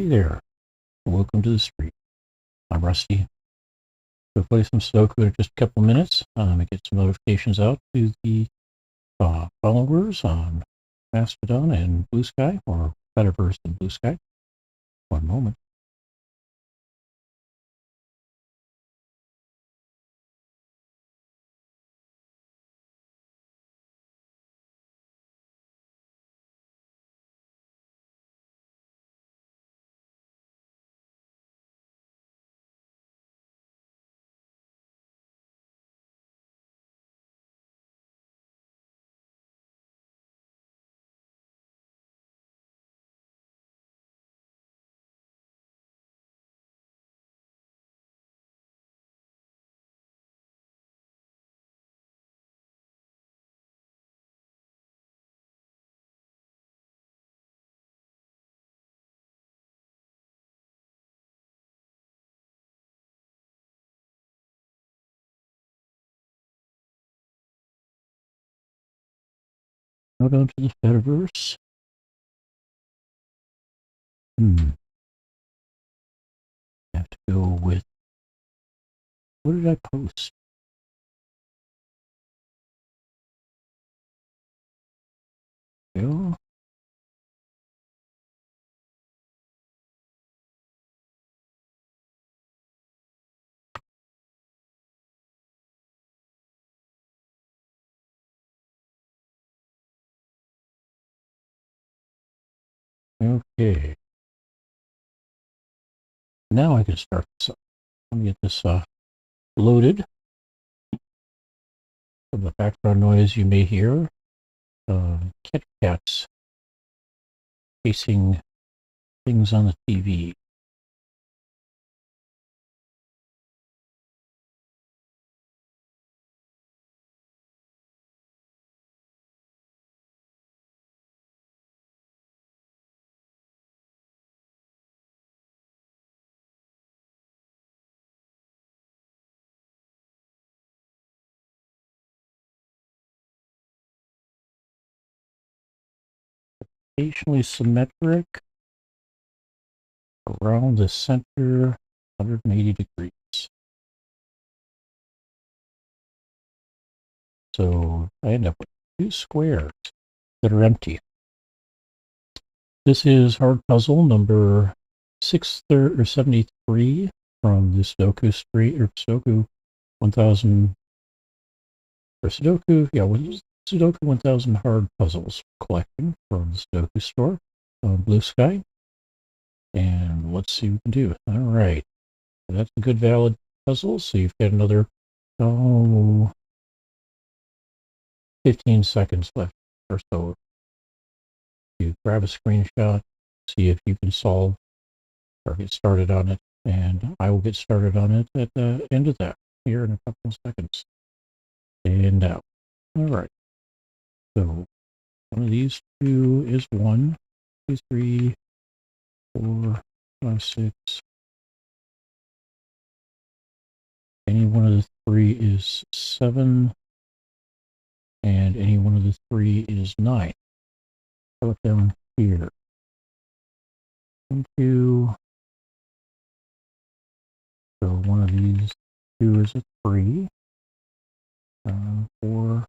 Hey there, welcome to the street. I'm Rusty. We'll play some Sudoku in just a couple of minutes. I get some notifications out to the followers on Mastodon and Blue Sky, or Metaverse and Blue Sky. One moment. Now down to the Metaverse. I have to go with, what did I post? Go. Okay. Now I can start this up. Let me get this loaded. Some of the background noise you may hear. Cats chasing things on the TV. Occasionally symmetric around the center, 180 degrees. So I end up with two squares that are empty. This is hard puzzle number 673 from the Sudoku 1000, or Sudoku 1000 hard puzzles collection from the Sudoku store on Blue Sky. And let's see what we can do. All right. That's a good valid puzzle. So you've got another 15 seconds left or so. You grab a screenshot, see if you can solve or get started on it, and I will get started on it at the end of that here in a couple of seconds. And out. All right. So one of these two is 1, 2, 3, 4, 5, 6. Any one of the 3 is 7, and any one of the 3 is 9. Put them here. 1, 2. So one of these 2 is a 3. 4.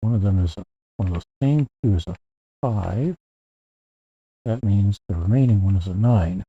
One of them is one of those same 2 is a 5. That means the remaining one is a 9.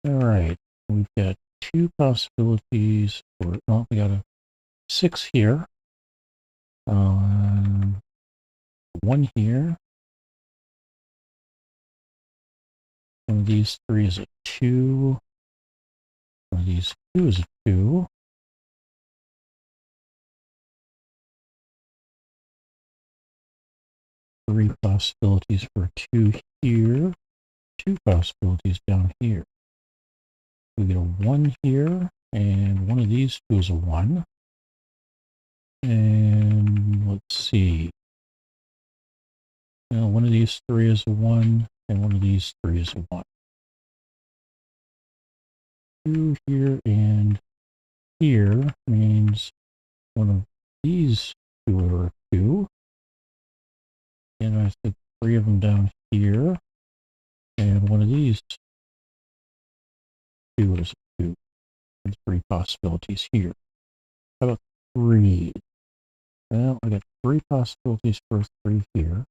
All right, we've got 2 possibilities. We got a 6 here. 1 here. One of these 3 is a 2. One of these 2 is a 2. Three possibilities for 2 here. 2 possibilities down here. We get a 1 here, and one of these 2 is a 1. And let's see. Now, one of these 3 is a 1, and one of these 3 is a 1. 2 here and here means one of these 2 are a 2. And I said 3 of them down here. And one of these two is a 2. There's 3 possibilities here. How about 3? Well, I got 3 possibilities for 3 here.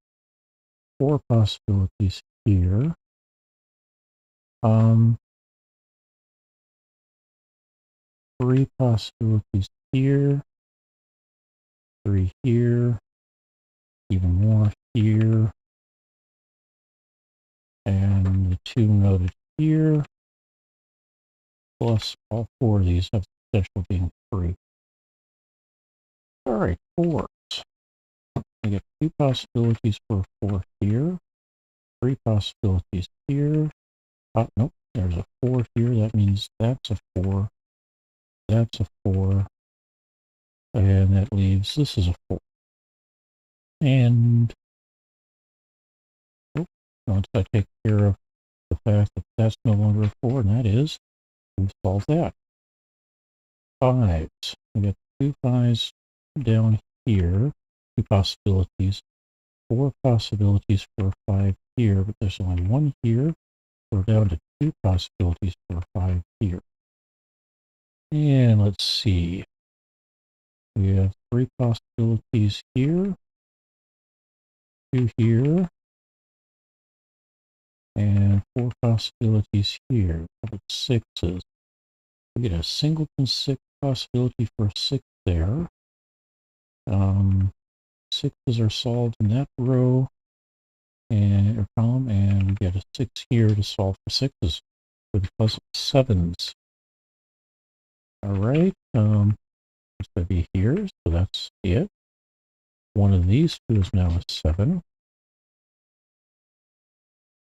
4 possibilities here. 3 possibilities here. 3 here. Even more here. And the 2 noted here. Plus all 4 of these have the potential of being 3. Alright, 4s. I get 2 possibilities for a 4 here. 3 possibilities here. Oh, nope, there's a 4 here. That means that's a 4. That's a 4. And that leaves, this is a 4. And once I take care of the fact that that's no longer a 4, and that is, we've solved that. 5s. We got 2 5s down here. 2 possibilities. 4 possibilities for a 5 here, but there's only 1 here. We're down to 2 possibilities for a 5 here. And let's see. We have 3 possibilities here. 2 here. And 4 possibilities here. How about 6s? We get a singleton 6 possibility for a 6 there. 6s are solved in that row and column, and we get a 6 here to solve for 6s with plus 7s. Alright, it's going to be here, so that's it. One of these 2 is now a 7.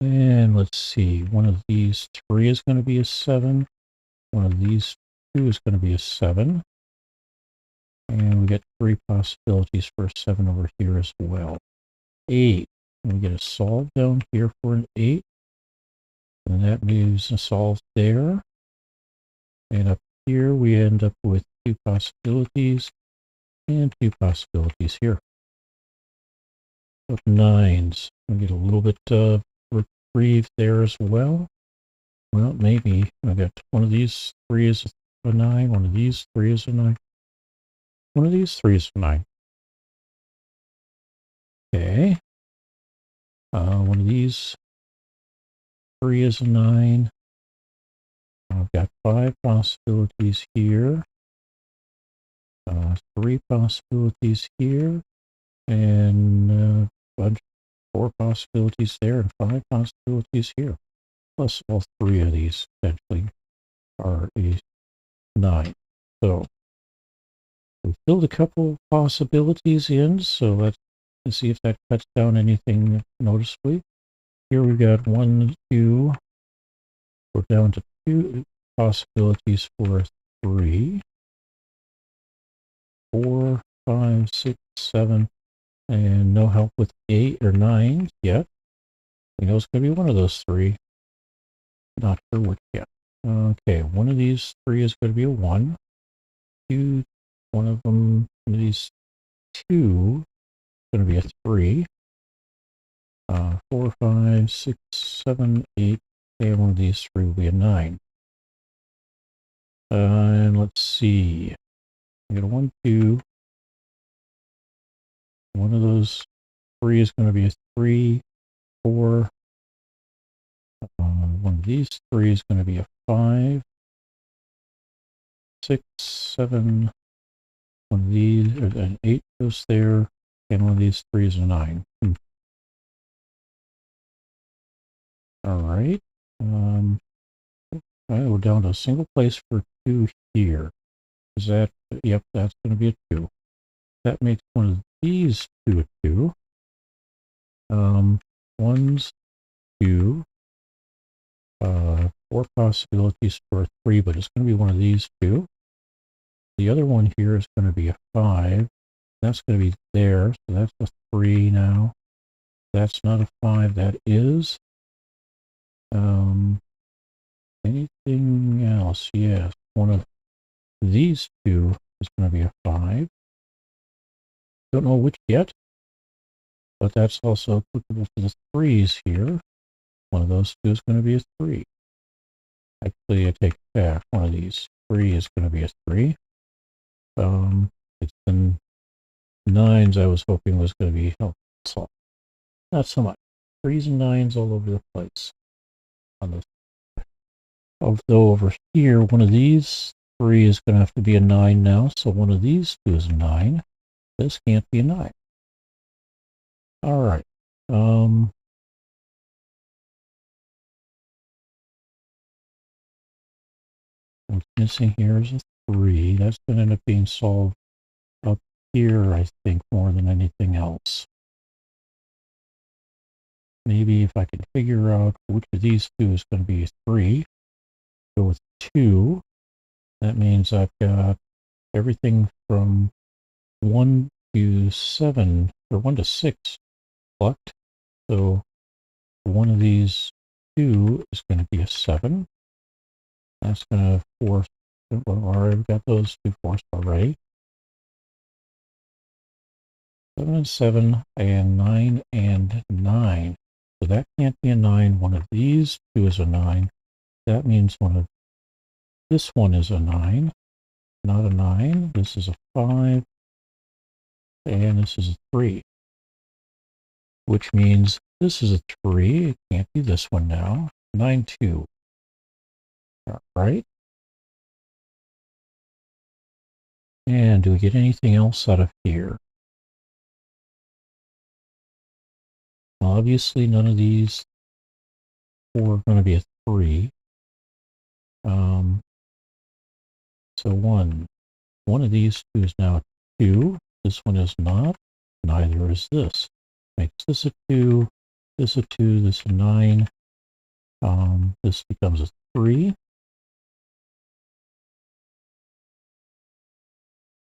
And let's see, one of these 3 is going to be a 7. One of these 2 is going to be a 7. And we get 3 possibilities for a 7 over here as well. 8. And we get a solve down here for an 8. And that leaves a solve there. And up here we end up with 2 possibilities and 2 possibilities here. Up 9s. We get a little bit of reprieve there as well. Well, maybe. I got one of these 3 is a 9. One of these 3 is a 9. One of these 3 is a 9. Okay. One of these 3 is a 9. I've got 5 possibilities here. 3 possibilities here. And 4 possibilities there and 5 possibilities here. Plus all 3 of these potentially are a 9. So we filled a couple possibilities in, so let's see if that cuts down anything noticeably. Here we got 1, 2. We're down to 2 possibilities for a 3. 4, 5, 6, 7, and no help with 8 or 9 yet. We know it's going to be one of those 3. Not sure which yet. Okay, one of these 3 is going to be a 1. 2, one of them, one of these 2 is going to be a 3. 4, 5, 6, 7, 8, and one of these 3 will be a 9. And let's see. I got a 1, 2. One of those 3 is going to be a 3, 4. One of these 3 is going to be a 5, 6, 7. One of these, an 8 goes there, and one of these 3 is a 9. All right. We're down to a single place for 2 here. Is that, yep, that's going to be a 2. That makes one of these 2 a 2. 1's 2. 4 possibilities for a 3, but it's going to be one of these 2. The other one here is going to be a 5. That's going to be there, so that's a 3 now. That's not a 5, that is. Anything else? Yes, one of these 2 is going to be a 5. Don't know which yet, but that's also applicable to the 3s here. One of those two is going to be a 3. Actually, I take it back. One of these 3 is going to be a 3. It's the 9s I was hoping was going to be helpful. So, not so much. 3s and 9s all over the place on this. Although over here, one of these 3 is going to have to be a 9 now. So one of these 2 is a 9. This can't be a 9. All right. What's missing here is a 3. That's going to end up being solved up here, I think, more than anything else. Maybe if I can figure out which of these 2 is going to be a 3, go with 2. That means I've got everything from 1 to 7, or 1 to 6 plucked. So one of these 2 is going to be a 7. That's going to force, well, I've got those 2 forced already. 7 and 7, and 9 and 9. So that can't be a 9. One of these 2 is a 9. That means this one is a 9. Not a 9. This is a 5. And this is a 3. Which means this is a 3. It can't be this one now. 9, 2. All right. And do we get anything else out of here? Obviously, none of these 4 are going to be a 3. So one of these 2 is now a 2. This one is not. Neither is this. Makes this a 2. This a 2. This a 9. This becomes a 3.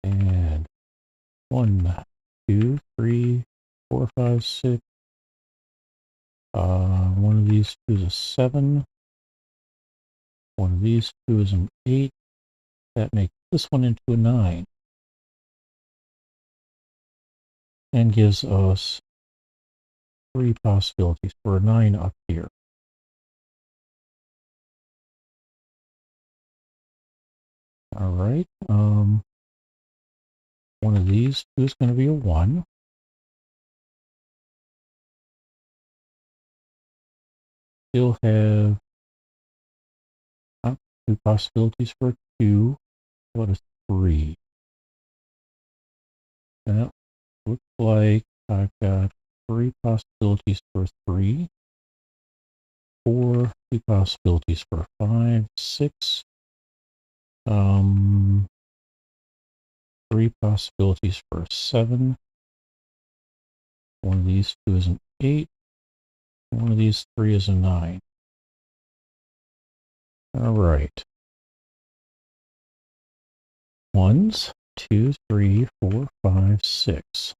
And 1, 2, 3, 4, 5, 6. One of these 2 is a 7. One of these 2 is an 8. That makes this one into a 9. And gives us 3 possibilities for a 9 up here. All right. One of these 2 is going to be a 1. Still have 2 possibilities for a 2. What a 3. That looks like I've got 3 possibilities for 3. 4, 2 possibilities for 5, 6. 3 possibilities for 7. One of these 2 is an 8. One of these 3 is a 9. All right. 1s, 2, 3, 4, 5, 6.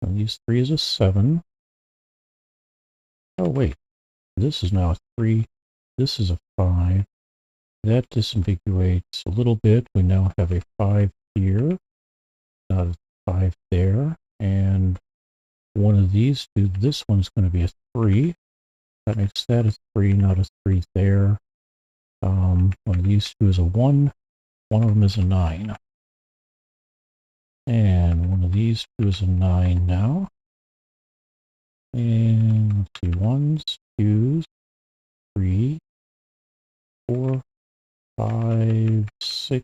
One of these 3 is a 7. Oh, wait. This is now a 3. This is a 5. That disambiguates a little bit. We now have a 5 here, not a 5 there. And one of these 2, this one's going to be a 3. That makes that a 3, not a 3 there. One of these 2 is a 1. One of them is a 9. And one of these 2 is a 9 now. And let's see, 1s, 2s, 3, 4, 5, 6.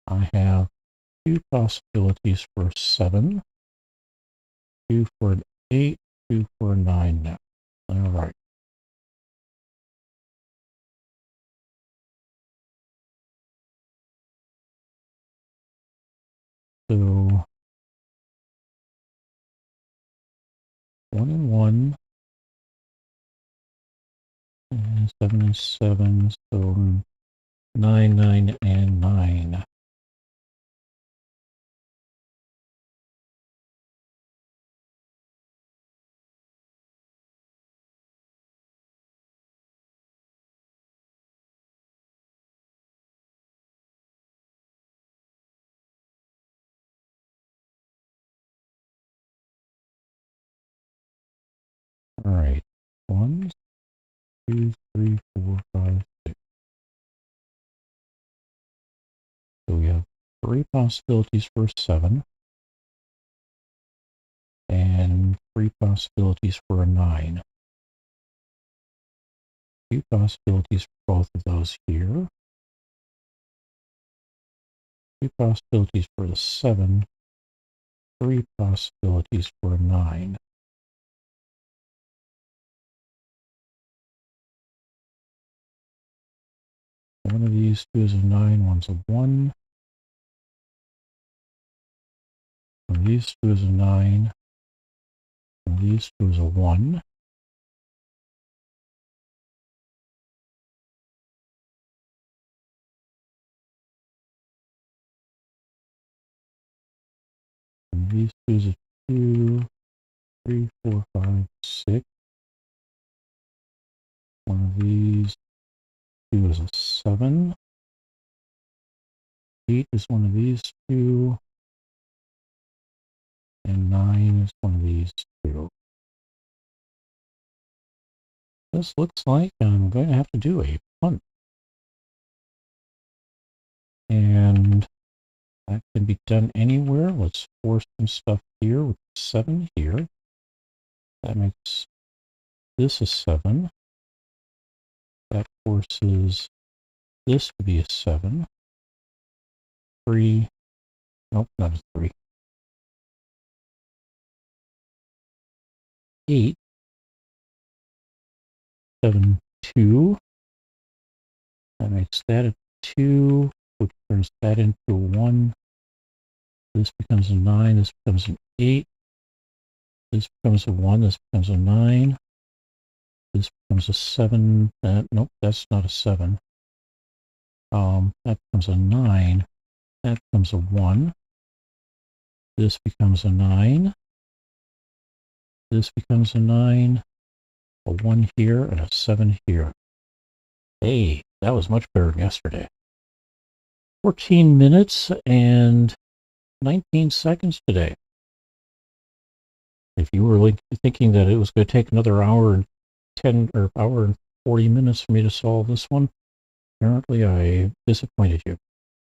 I have 2 possibilities for 7, 2 for an 8, 2 for a 9 now. All right. So 1 and 1, and 7 and 7, so 9, 9, and 9. 1, 2, 3, 4, 5, 6. So we have 3 possibilities for a 7 and 3 possibilities for a 9. 2 possibilities for both of those here. 2 possibilities for the 7. 3 possibilities for a 9. One of these two is a 9, one's a 1. One of these two is a 9. One of these two is a 1. And these two is a 2, 3, 4, 5, 6. One of these two is a 7. 8 is one of these two. And 9 is one of these two. This looks like I'm going to have to do a punt. And that can be done anywhere. Let's force some stuff here with 7 here. That makes this a 7. That forces this to be a 7. 3. Nope, not a 3. 8. 7, 2. That makes that a 2, which turns that into a 1. This becomes a 9. This becomes an 8. This becomes a 1. This becomes a 9. This becomes a 7. Nope, that's not a 7. That becomes a 9. That becomes a 1. This becomes a 9. This becomes a 9. A 1 here and a 7 here. Hey, that was much better than yesterday. 14 minutes and 19 seconds today. If you were thinking that it was going to take another hour and 10 or hour and 40 minutes for me to solve this one, apparently I disappointed you.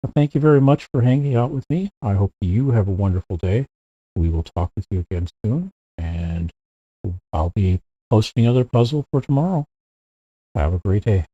Well, thank you very much for hanging out with me. I hope you have a wonderful day. We will talk with you again soon, and I'll be posting another puzzle for tomorrow. Have a great day.